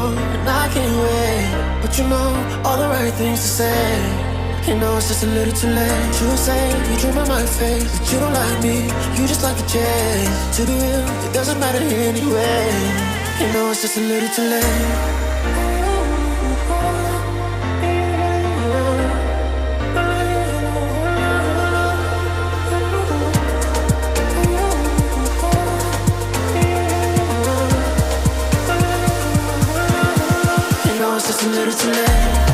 on, and I can't wait. But you know all the right things to say. You know it's just a little too late. You say you dream of my face, but you don't like me. You just like the chase. To be real, it doesn't matter anyway. You know it's just a little too late. It's just a little too late.